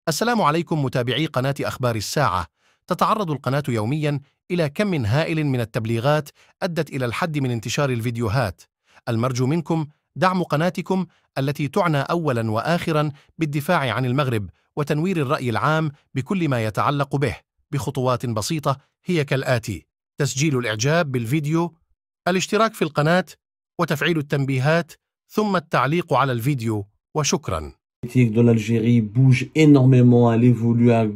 السلام عليكم متابعي قناة أخبار الساعة. تتعرض القناة يوميا إلى كم هائل من التبليغات أدت إلى الحد من انتشار الفيديوهات. المرجو منكم دعم قناتكم التي تعنى أولا وآخرا بالدفاع عن المغرب وتنوير الرأي العام بكل ما يتعلق به بخطوات بسيطة هي كالآتي: تسجيل الإعجاب بالفيديو، الاشتراك في القناة، وتفعيل التنبيهات، ثم التعليق على الفيديو، وشكرا. De l'Algérie bouge énormément, elle évolue à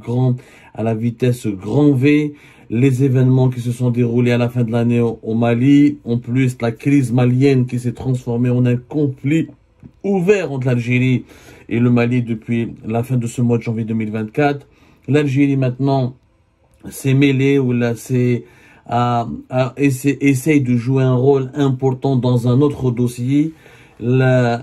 la vitesse grand V. Les événements qui se sont déroulés à la fin de l'année au Mali, en plus la crise malienne qui s'est transformée en un conflit ouvert entre l'Algérie et le Mali depuis la fin de ce mois de janvier 2024. L'Algérie maintenant s'est mêlée ou là essaye de jouer un rôle important dans un autre dossier.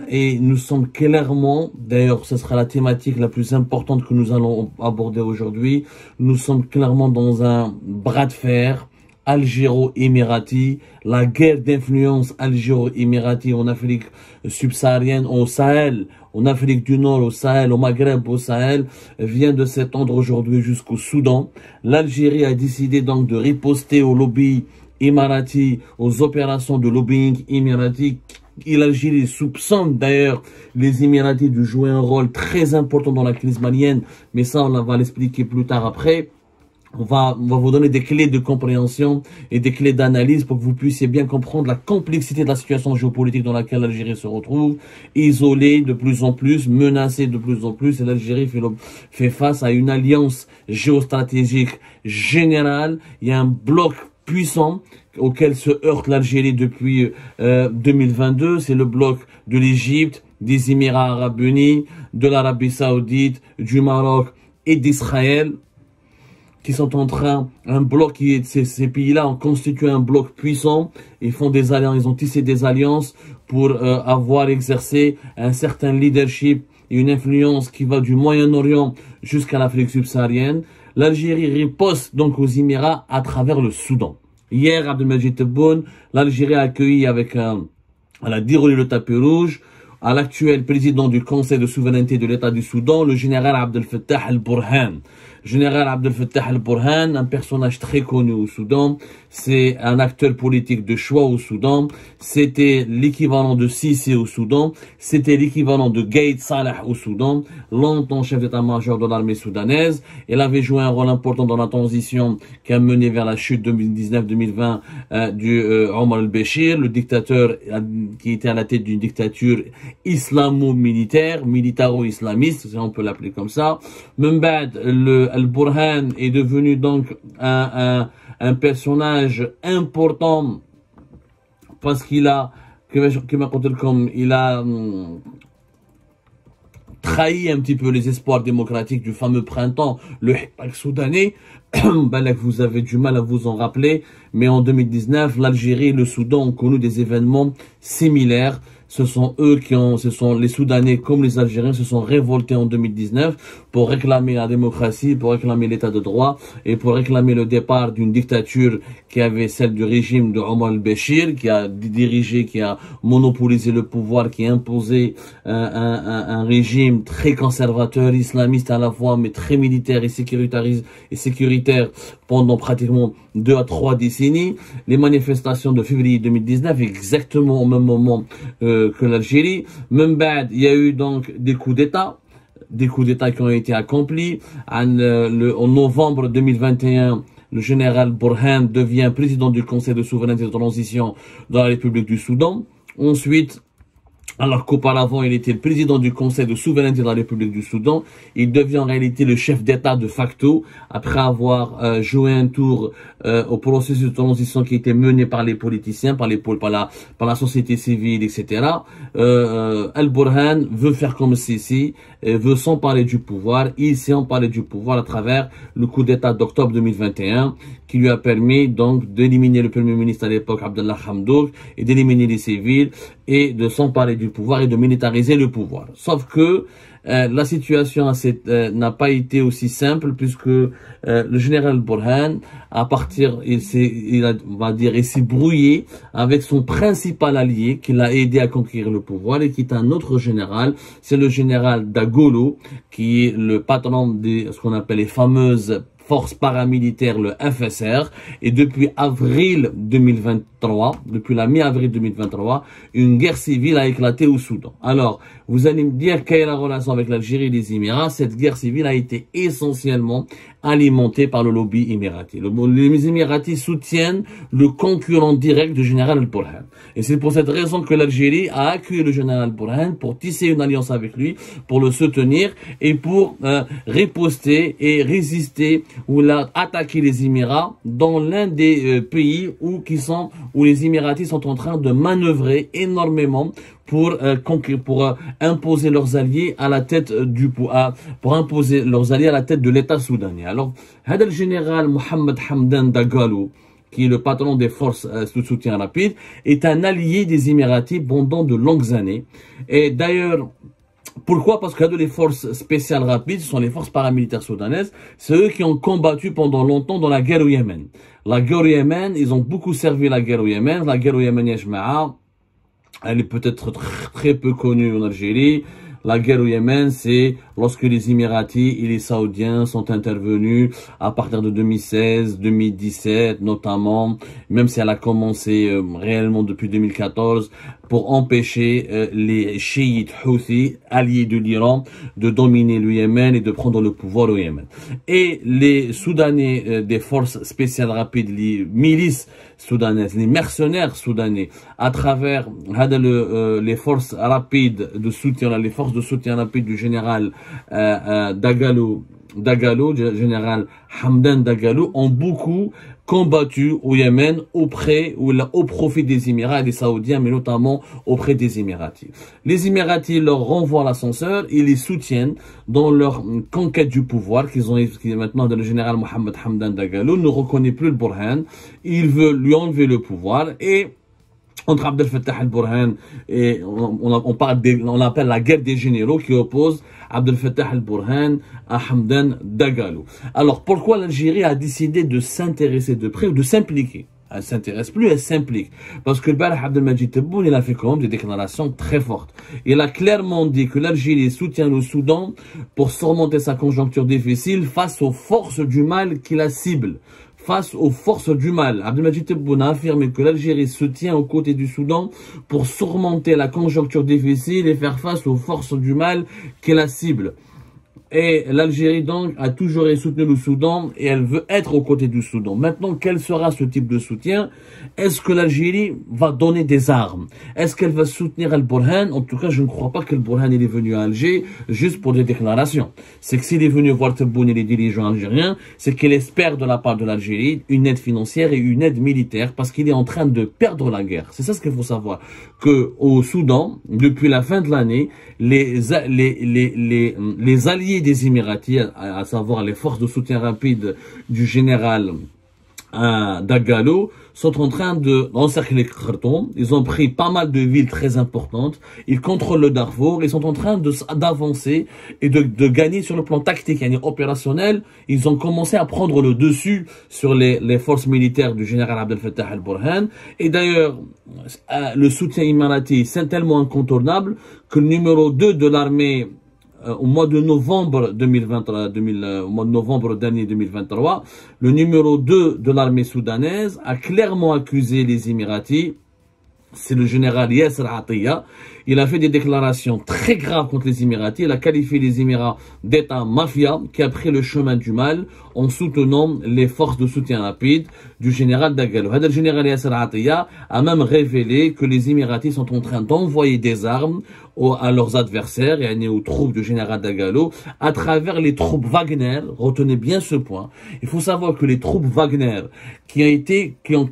Et nous sommes clairement, d'ailleurs ce sera la thématique la plus importante que nous allons aborder aujourd'hui, nous sommes clairement dans un bras de fer algéro-émirati, la guerre d'influence algéro-émirati en Afrique subsaharienne, au Sahel, en Afrique du Nord, au Sahel, au Maghreb, au Sahel, vient de s'étendre aujourd'hui jusqu'au Soudan. L'Algérie a décidé donc de riposter au lobby émirati, aux opérations de lobbying émirati. Et l'Algérie soupçonne d'ailleurs les Émiratis de jouer un rôle très important dans la crise malienne, mais ça on va l'expliquer plus tard après. On va vous donner des clés de compréhension et des clés d'analyse pour que vous puissiez bien comprendre la complexité de la situation géopolitique dans laquelle l'Algérie se retrouve, isolée de plus en plus, menacée de plus en plus, et l'Algérie fait face à une alliance géostratégique générale. Il y a un bloc puissant auquel se heurte l'Algérie depuis 2022, c'est le bloc de l'Égypte, des Émirats Arabes Unis, de l'Arabie Saoudite, du Maroc et d'Israël, qui sont en train, ces pays-là ont constitué un bloc puissant, ils font des alliances, ils ont tissé des alliances pour avoir exercé un certain leadership et une influence qui va du Moyen-Orient jusqu'à l'Afrique subsaharienne. L'Algérie riposte donc aux Émirats à travers le Soudan. Hier, Abdelmajid Tebboune, l'Algérie a accueilli elle a déroulé le tapis rouge à l'actuel président du Conseil de souveraineté de l'État du Soudan, le général Abdel Fattah al-Burhan. Général Abdel Fattah al-Burhan, un personnage très connu au Soudan, c'est un acteur politique de choix au Soudan, c'était l'équivalent de Sisi au Soudan, c'était l'équivalent de Gaïd Salah au Soudan, longtemps chef d'état-major de l'armée soudanaise. Il avait joué un rôle important dans la transition qui a mené vers la chute 2019-2020 du Omar al-Béchir, le dictateur qui était à la tête d'une dictature islamo-militaire, militaro-islamiste, si on peut l'appeler comme ça. Membad, Al-Burhan est devenu donc un personnage important parce qu'il a trahi un petit peu les espoirs démocratiques du fameux printemps, le Hirak soudanais. Vous avez du mal à vous en rappeler, mais en 2019, l'Algérie et le Soudan ont connu des événements similaires. Ce sont les Soudanais comme les Algériens se sont révoltés en 2019 pour réclamer la démocratie, pour réclamer l'état de droit et pour réclamer le départ d'une dictature qui avait celle du régime de Omar al-Béchir, qui a dirigé, qui a monopolisé le pouvoir, qui a imposé un régime très conservateur, islamiste à la fois, mais très militaire et sécuritaire pendant pratiquement 2 à 3 décennies. Les manifestations de février 2019, exactement au même moment que l'Algérie. Même bad, il y a eu donc des coups d'État qui ont été accomplis. En novembre 2021, le général Burhan devient président du Conseil de souveraineté et de transition dans la République du Soudan. Ensuite, alors qu'auparavant, il était le président du Conseil de souveraineté de la République du Soudan, il devient en réalité le chef d'État de facto, après avoir joué un tour au processus de transition qui était mené par les politiciens, par la société civile, etc. Al-Burhan veut faire comme Sisi, veut s'emparer du pouvoir. Il s'est emparé du pouvoir à travers le coup d'État d'octobre 2021, qui lui a permis donc d'éliminer le Premier ministre à l'époque, Abdallah Hamdouk, et d'éliminer les civils, et de s'emparer du pouvoir et de militariser le pouvoir. Sauf que la situation n'a pas été aussi simple puisque le général Burhan, il s'est brouillé avec son principal allié qui l'a aidé à conquérir le pouvoir et qui est un autre général, c'est le général Dagalo, qui est le patron de ce qu'on appelle les fameuses forces paramilitaires, le FSR, et depuis avril 2023, depuis la mi-avril 2023, une guerre civile a éclaté au Soudan. Alors, vous allez me dire quelle est la relation avec l'Algérie et les Émirats. Cette guerre civile a été essentiellement alimentée par le lobby émirati. Les Émiratis soutiennent le concurrent direct du général Al-Burhan. Et c'est pour cette raison que l'Algérie a accueilli le général Al-Burhan pour tisser une alliance avec lui, pour le soutenir et pour riposter et résister ou attaquer les Émirats dans l'un des pays où les Émiratis sont en train de manœuvrer énormément pour imposer leurs alliés à la tête de l'État soudanais. Alors, le général Mohamed Hamdan Dagalo, qui est le patron des forces de soutien rapide, est un allié des Émiratis pendant de longues années. Et d'ailleurs, pourquoi? Parce que les forces spéciales rapides, ce sont les forces paramilitaires soudanaises, c'est eux qui ont combattu pendant longtemps dans la guerre au Yémen. La guerre au Yémen, ils ont beaucoup servi la guerre au Yémen. La guerre au Yémen, elle est peut-être très peu connue en Algérie. La guerre au Yémen, c'est lorsque les Émiratis et les Saoudiens sont intervenus à partir de 2016, 2017 notamment, même si elle a commencé réellement depuis 2014, pour empêcher les chiites Houthis, alliés de l'Iran, de dominer le Yémen et de prendre le pouvoir au Yémen. Et les Soudanais des forces spéciales rapides, les milices soudanaises, les mercenaires soudanais, à travers les forces rapides de soutien, les forces de soutien rapide du général Dagalo, général Hamdan Dagalo, ont beaucoup combattu au Yémen au profit des Émirats et des Saoudiens, mais notamment auprès des Émiratis. Les Émiratis leur renvoient l'ascenseur, ils les soutiennent dans leur conquête du pouvoir maintenant le général Mohamed Hamdan Dagalo ne reconnaît plus le Burhan, il veut lui enlever le pouvoir et entre Abdel Fattah al-Burhan et on appelle la guerre des généraux qui oppose Abdel Fattah al-Burhan à Hamdan Dagalo. Alors pourquoi l'Algérie a décidé de s'intéresser de près ou de s'impliquer? Elle s'intéresse plus, elle s'implique. Parce que le Barah Abdelmadjid Tebboune, il a fait quand même des déclarations très fortes. Il a clairement dit que l'Algérie soutient le Soudan pour surmonter sa conjoncture difficile face aux forces du mal qui la ciblent. Face aux forces du mal, Abdelmadjid Tebboune a affirmé que l'Algérie se tient aux côtés du Soudan pour surmonter la conjoncture difficile et faire face aux forces du mal qui la ciblent. Et l'Algérie donc a toujours soutenu le Soudan et elle veut être aux côtés du Soudan. Maintenant, quel sera ce type de soutien? Est-ce que l'Algérie va donner des armes? Est-ce qu'elle va soutenir Al-Burhan? En tout cas, je ne crois pas que Al-Burhan est venu à Alger juste pour des déclarations. C'est que s'il est venu voir Tebboune et les dirigeants algériens, c'est qu'il espère de la part de l'Algérie une aide financière et une aide militaire parce qu'il est en train de perdre la guerre. C'est ça ce qu'il faut savoir. Que au Soudan, depuis la fin de l'année, les alliés des Émiratis, à savoir les forces de soutien rapide du général Dagalo, sont en train d'encercler Khartoum. Ils ont pris pas mal de villes très importantes. Ils contrôlent le Darfour. Ils sont en train d'avancer et de gagner sur le plan tactique et opérationnel. Ils ont commencé à prendre le dessus sur les forces militaires du général Abdel Fattah al-Burhan. Et d'ailleurs, le soutien émirati, c'est tellement incontournable que le numéro 2 de l'armée au mois de novembre 2023, au mois de novembre dernier 2023, le numéro 2 de l'armée soudanaise a clairement accusé les Émiratis. C'est le général Yasser Atiyah. Il a fait des déclarations très graves contre les Émiratis. Il a qualifié les Émirats d'État mafia qui a pris le chemin du mal en soutenant les forces de soutien rapide du général Dagalo. Le général Yasser Atiyah a même révélé que les Émiratis sont en train d'envoyer des armes à leurs adversaires et aux troupes du général Dagalo à travers les troupes Wagner. Retenez bien ce point. Il faut savoir que les troupes Wagner qui ont